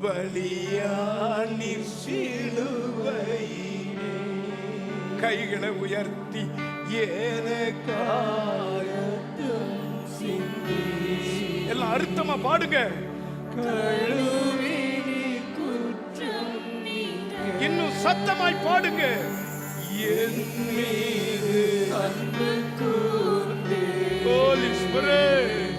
பலியானி சிலுவையிலே. கைகளை உயர்த்தி எல்லாம் அர்த்தமா பாடுங்க. இன்னும் சத்தமாய் பாடுங்க. என் மீது அன்பு கூர்ந்து ஹோலி ஸ்பிரிட்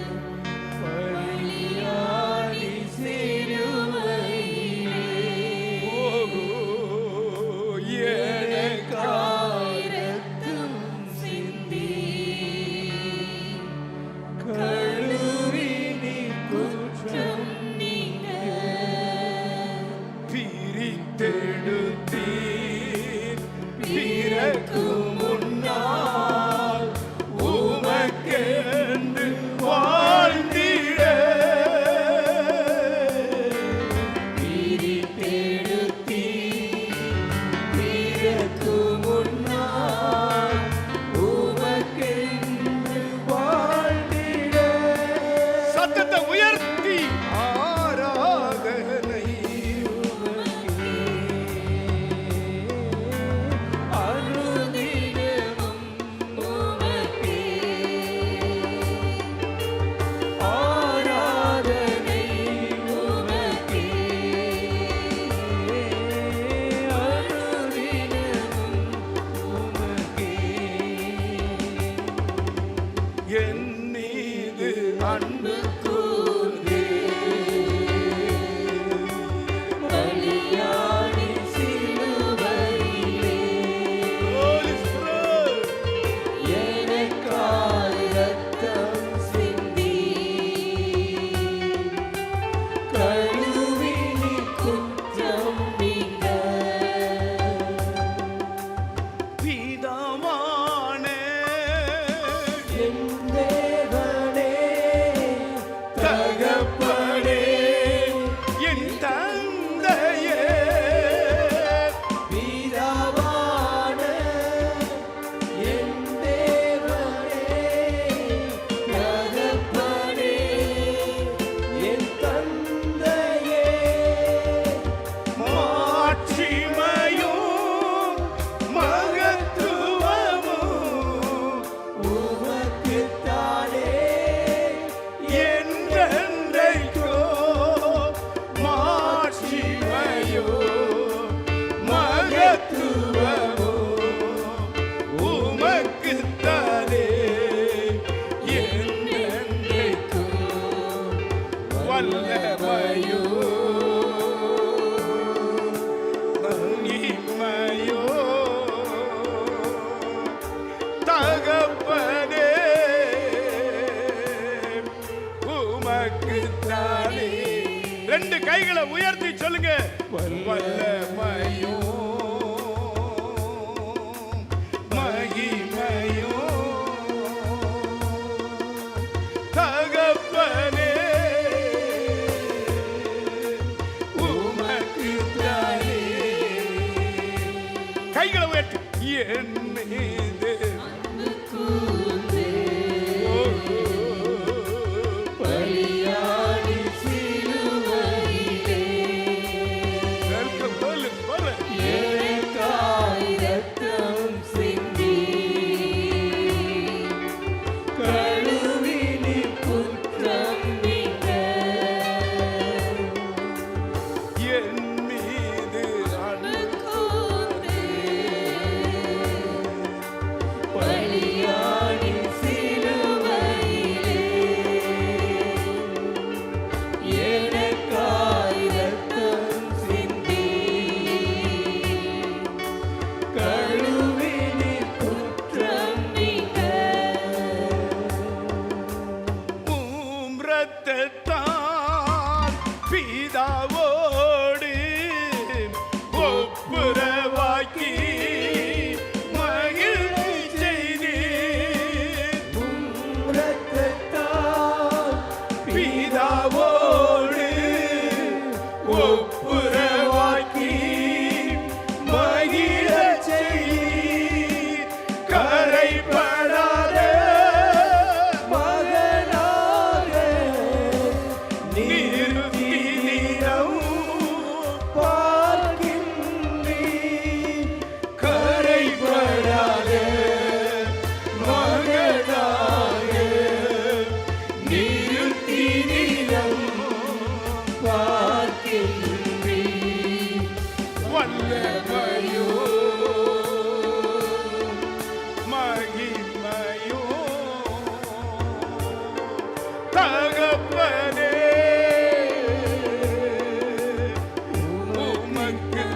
ரெண்டு கைகளை உயர்த்தி சொல்லுங்க. வல்லமையோ மகிமையோ தகப்பனே உமக்கு தானே. கைகளை உயர்த்தி என் மீது பிதாவோடு ஒப்புரவாக்கி மகிழ்ச்சி செய்தி பிதாவோடு ஒப்புரவாக்கி மகிழச் செய்தி கரைபடாத மகனாக நிறுத்தி வல்லமையோ மகிமையோ தகப்பனே உமக்கு.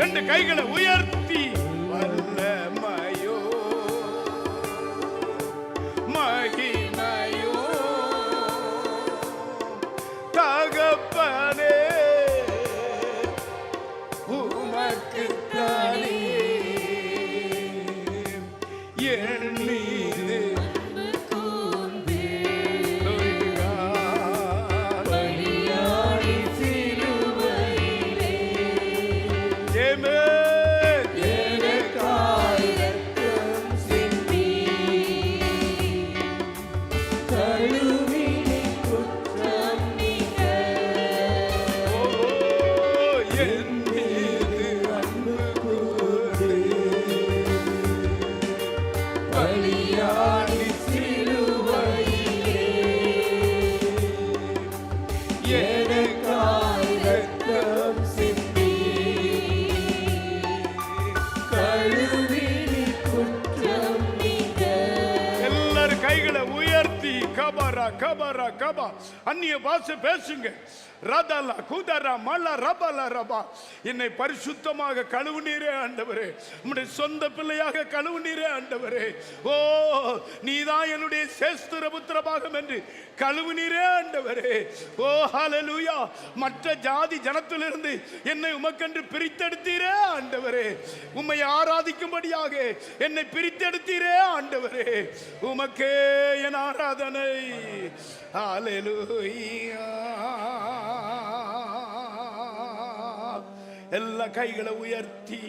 ரெண்டு கைகளை உயர்த்தி வல்லமையோ மகிமையோ தகப்பனே உமக்குத்தானே என் மீது கபரா கபா அந்நிய பாஷை பேசுங்க. ரதலா குதரா மலா ரபலா ரபா. என்னை பரிசுத்தமாக கழுவுநீரே ஆண்டவரே, உம்முடைய சொந்த பிள்ளையாக கழுவுநீரே ஆண்டவரே. ஓ நீதான் என்னுடைய சேஸ்திர புத்திரபாகம் என்று கழுவுநீரே ஆண்டவரே. ஓ ஹல்லேலூயா. மற்ற ஜாதி ஜனத்திலிருந்து என்னை உமக்கென்று பிரித்தெடுத்தீரே ஆண்டவரே. உம்மை ஆராதிக்கும்படியாக என்னை பிரித்தெடுத்தீரே ஆண்டவரே. உமக்கே என் ஆராதனை. ஹல்லேலூயா. எல்லா கைகளை உயர்த்தி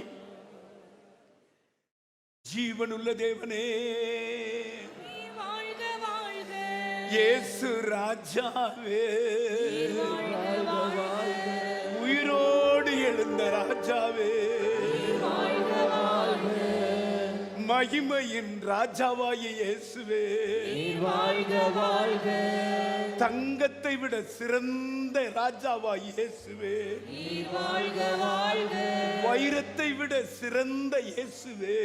ஜீவனுள்ள தேவனே இயேசு ராஜாவே, உயிரோடு எழுந்த ராஜாவே, மகிமையின் ராஜாவாகிய இயேசுவே, தங்கத்தை விட சிறந்த ராஜாவாகிய இயேசுவே, வைரத்தை விட சிறந்த இயேசுவே,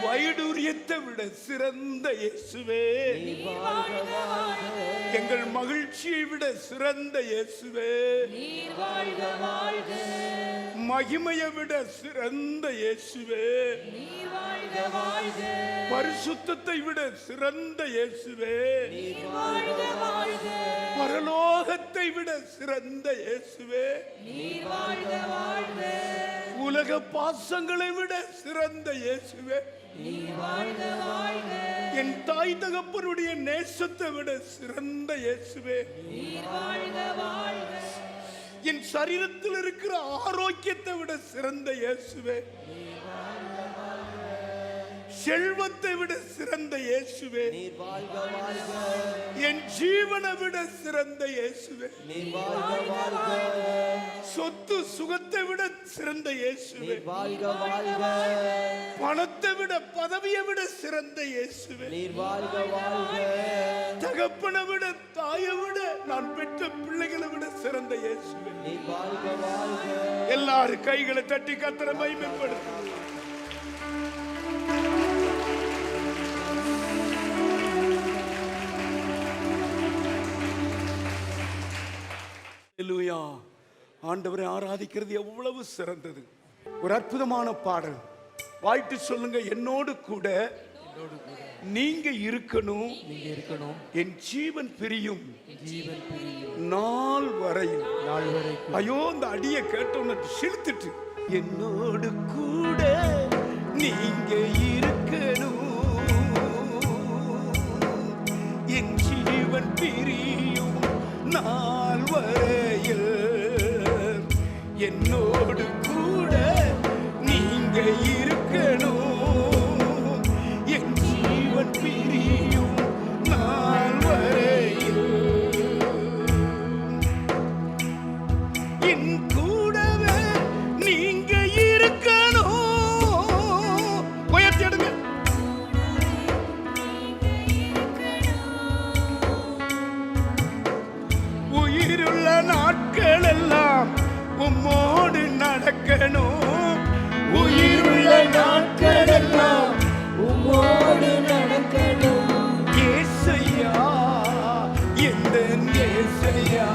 வைடூரியத்தை விட சிறந்த இயேசுவே, எங்கள் மகிழ்ச்சியை விட சிறந்த இயேசுவே, மகிமையை விட சிறந்த இயேசுவே, பரிசுத்தத்தை விட சிறந்த இயேசுவே, பரலோகத்தை விட சிறந்த இயேசுவே, உலக பாசங்களை விட சிறந்த இயேசுவே, என் தாய் தகப்பனுடைய நேசத்தை விட சிறந்த இயேசுவே, என் சரீரத்தில் இருக்கிற ஆரோக்கியத்தை விட சிறந்த இயேசுவே, செல்வத்தை விட சிறந்த இயேசுவே, என் ஜீவனை விட சிறந்த இயேசுவே, சொத்து சுகத்தை விட சிறந்த இயேசுவே, பணத்தை விட பதவியை விட சிறந்த இயேசுவே, தகப்பனை விட தாயை விட நான் பெற்ற பிள்ளைகளை விட சிறந்த இயேசுவே. எல்லாரும் கைகளை தட்டி கர்த்தரை மகிமைப்படுத்து. ஹல்லேலூயா. ஆண்டவரை ஆராதிக்கிறது எவ்வளவு சிறந்தது. ஒரு அற்புதமான பாடல். வாழ்த்து சொல்லுங்க, என்னோடு கூட நீங்க இருக்கணும், என் ஜீவன் பிரியும் நாள் வரையும். ஐயோ, இந்த அடியை கேட்டோன்னு சிரித்துட்டு, என்னோடு கூட நீங்க இருக்கணும், என் ஜீவன் பிரியும் நாள் வரையில், என்னோடு கூட நீங்க இருக்கணும், என் ஜீவன் பிரியும் நாள் வரையில், என் கூடவே நீங்க இருக்கணும். உயர்த்தி எடுங்க. நாட்களெல்லாம் உம்மோடு நடக்கணும். ஏசையா எந்தன் ஏசையா,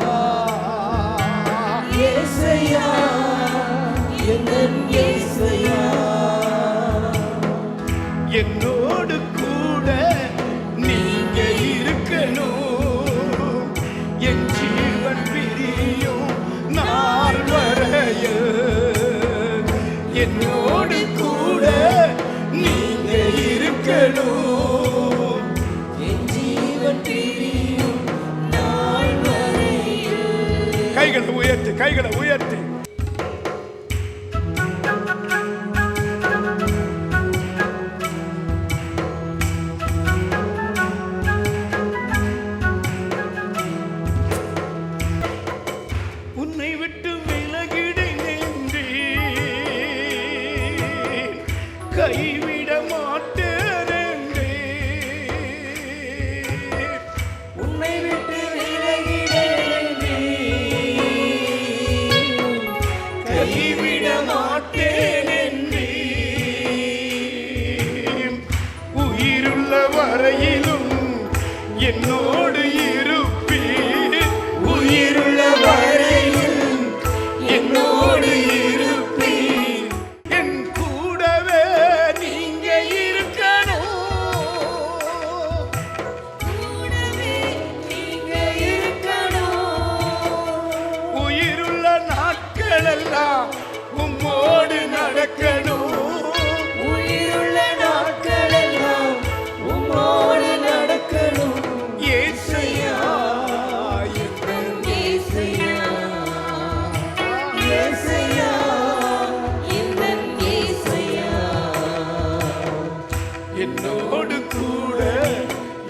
ஏசையா எந்தன் ஏசையா, என்னோடு கூட நீங்க இருக்கணும். என் ஜீவன் பிரியும் நாள் வரையில் என்னோடு கூட நீங்க இருக்கணும். என் ஜீவன் பிரியும் நாள் வரையில். கைகளை உயர்த்தி, கைகளை உயர்த்தி. உன்னை விட்டு விலகிடேன்றி கைவிட மாட்டேனே, உன்னை விட்டு விலகிடேனே, கைவிட மாட்டேனே. உயிருள்ள வரையிலும் என்னோடு இருப்பீர், உயிருள்ள வரையிலும் என்னோடு இருப்பீர். என் கூடவே நீங்க இருக்கணும், கூடவே நீங்க இருக்கணும். உயிருள்ள நாட்களெல்லாம் உம்மோடு நடக்கணும். உயிருள்ள நாட்களெல்லாம் உம்மோடு நடக்கணும். ஏசையா எந்தன் ஏசையா, ஏசையா எந்தன் ஏசையா, என்னோடு கூட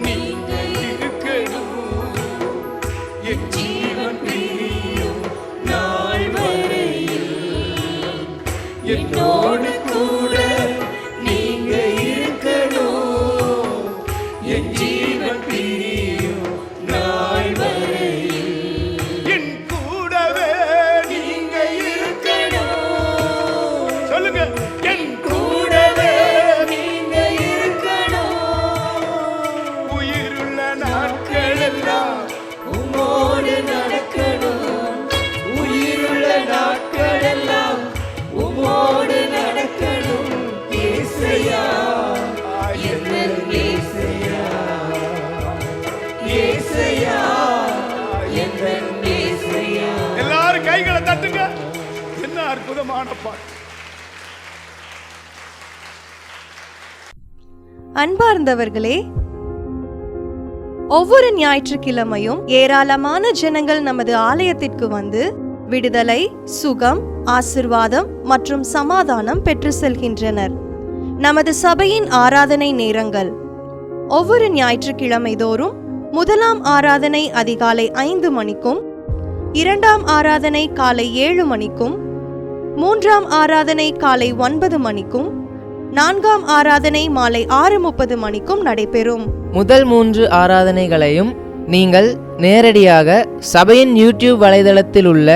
நீங்க இருக்கணும். என் ஜீவன் பிரியும் நாள் வரையில் என்னோடு கூட நீங்க இருக்கணும். என் ஜீவன் பிரியும் நாள் வரையில் என் கூடவே நீங்க இருக்கணும். சொல்லுங்க, என் கூடவே நீங்க இருக்கணும். உயிருள்ள நாட்களெல்லாம் உம்மோடு நடக்கணும். உயிருள்ள நாட்களெல்லாம் உம்மோடு நடக்கணும். ஏசையா எந்தன் ஏசையா, ஏசையா எந்தன் ஏசையா. எல்லாரும் கைகளை தட்டுங்க. என்ன அற்புதமான பாட்டு. அன்பார்ந்தவர்களே, ஒவ்வொரு ஞாயிற்றுக்கிழமையும் ஏராளமான ஜனங்கள் நமது ஆலயத்திற்கு வந்து விடுதலை, சுகம், ஆசிர்வாதம் மற்றும் சமாதானம் பெற்று செல்கின்றனர். நமது சபையின் ஆராதனை நேரங்கள்: ஒவ்வொரு ஞாயிற்றுக்கிழமை தோறும் முதலாம் ஆராதனை அதிகாலை 5 மணிக்கும், இரண்டாம் ஆராதனை காலை 7 மணிக்கும், மூன்றாம் ஆராதனை காலை 9 மணிக்கும், நான்காம் ஆராதனை மாலை 6:30 மணிக்கும் நடைபெறும். முதல் 3 ஆராதனைகளையும் நீங்கள் நேரடியாக சபையின் யூடியூப் வலைதளத்தில் உள்ள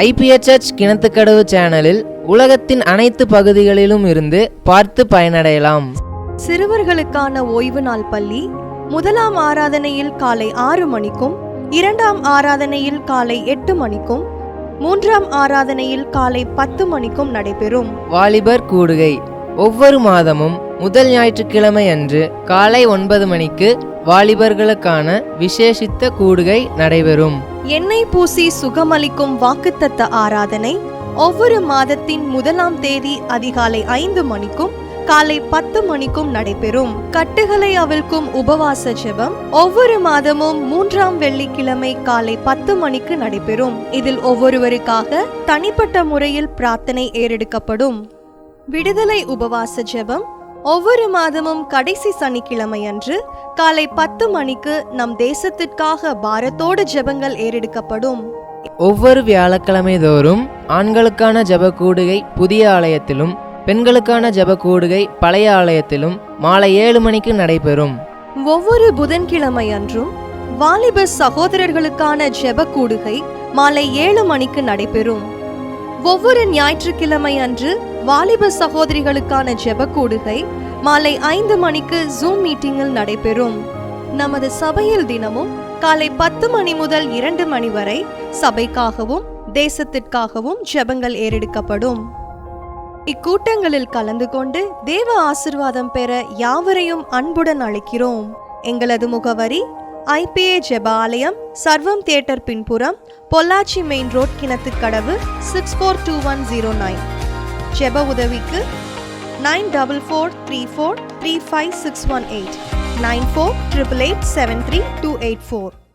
ஐபிஎச் சர்ச் கிணத்துக்கடவு சேனலில் உலகத்தின் அனைத்து பகுதிகளிலும் இருந்து பார்த்து பயனடையலாம். சிறுவர்களுக்கான ஓய்வு நாள் பள்ளி முதலாம் ஆராதனையில் காலை 6 மணிக்கும், இரண்டாம் ஆராதனையில் காலை 8 மணிக்கும், மூன்றாம் ஆராதனையில் காலை 10 மணிக்கும் நடைபெறும். வாலிபர் கூடுகை ஒவ்வொரு மாதமும் முதல் ஞாயிற்றுக்கிழமை அன்று காலை 9 மணிக்கு வாலிபர்களுக்கான விசேஷித்த கூடுகை நடைபெறும். எண்ணெய் பூசி சுகமளிக்கும் வாக்குத்தத்த ஆராதனை ஒவ்வொரு மாதத்தின் 1ஆம் தேதி அதிகாலை 5 மணிக்கும் காலை 10 மணிக்கும் நடைபெறும். கட்டுகளை அவிழ்க்கும் உபவாச ஜெபம் ஒவ்வொரு மாதமும் 3ஆம் வெள்ளிக்கிழமை காலை 10 மணிக்கு நடைபெறும். இதில் ஒவ்வொருவருக்காக தனிப்பட்ட முறையில் பிரார்த்தனை ஏறெடுக்கப்படும். விடுதலை உபவாச ஜெபம் ஒவ்வொரு மாதமும் கடைசி சனிக்கிழமை அன்று காலை 10 மணிக்கு நம் தேசத்திற்காக பாரத்தோடு ஜெபங்கள் ஏறெடுக்கப்படும். ஒவ்வொரு வியாழக்கிழமை தோறும் ஆண்களுக்கான ஜெப கூடுகை புதிய ஆலயத்திலும், பெண்களுக்கான ஜெப கூடுகை பழைய ஆலயத்திலும் மாலை 7 மணிக்கு நடைபெறும். ஒவ்வொரு புதன்கிழமை அன்றும் வாலிப சகோதரர்களுக்கான ஜெப கூடுகை மாலை 7 மணிக்கு நடைபெறும். ஒவ்வொரு ஞாயிற்றுக்கிழமை அன்று வாலிப சகோதரிகளுக்கான ஜெப கூடுகை மாலை 5 மணிக்கு ஜூம் மீட்டிங்கில் நடைபெறும். நமது சபையில் தினமும் காலை 10 மணி முதல் 2 மணி வரை சபைக்காகவும் தேசத்திற்காகவும் ஜெபங்கள் ஏறெடுக்கப்படும். இக்கூட்டங்களில் கலந்து கொண்டு தேவ ஆசீர்வாதம் பெற யாவரையும் அன்புடன் அழைக்கிறோம். எங்களது முகவரி IPA ஜெப ஆலயம், சர்வம் தியேட்டர் பின்புறம், பொள்ளாச்சி மெயின் ரோட், கிணத்துக்கடவு 642109. ஜெப உதவிக்கு 9443435618 9488873284.